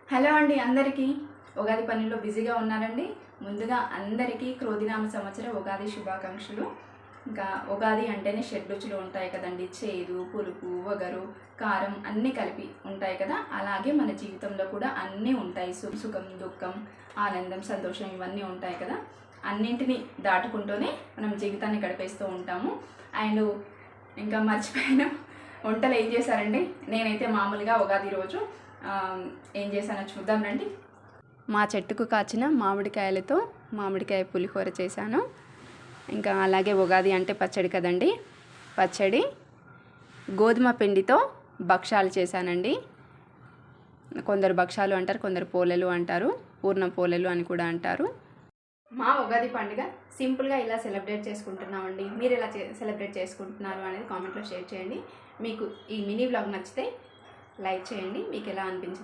Hello అండి, అందరికీ ఉగాది పనుల్లో బిజీగా ఉన్నారండి. ముందుగా అందరికీ క్రోధినామ సంవత్సర ఉగాది శుభాకాంక్షలు. ఇంకా ఉగాది అంటేనే షడ్రుచులు ఉంటాయి కదండి. చేదు, పులుపు, వగరు, కారం అన్నీ కలిపి ఉంటాయి కదా. అలాగే మన జీవితంలో కూడా అన్నీ ఉంటాయి. సుఖం, దుఃఖం, ఆనందం, సంతోషం ఇవన్నీ ఉంటాయి కదా. అన్నింటినీ దాటుకుంటూనే మనం జీవితాన్ని గడిపేస్తూ ఉంటాము. అండ్ ఇంకా మర్చిపోయిన వంటలు ఏం చేశారండి. నేనైతే మామూలుగా ఉగాది రోజు ఏం చేశానో చూద్దాం రండి. మా చెట్టుకు కాచిన మామిడికాయలతో మామిడికాయ పులిహోర చేశాను. ఇంకా అలాగే ఉగాది అంటే పచ్చడి కదండి. పచ్చడి, గోధుమ పిండితో భక్షాలు చేశానండి. కొందరు భక్షాలు అంటారు, కొందరు పోలెలు అంటారు, పూర్ణ పోలెలు అని కూడా అంటారు. మా ఉగాది పండుగ సింపుల్గా ఇలా సెలబ్రేట్ చేసుకుంటున్నామండి. మీరు ఎలా సెలబ్రేట్ చేసుకుంటున్నారు అనేది కామెంట్లో షేర్ చేయండి. మీకు ఈ మినీ వ్లాగ్ నచ్చితే లైక్ చేయండి. మీకు ఎలా అనిపించింది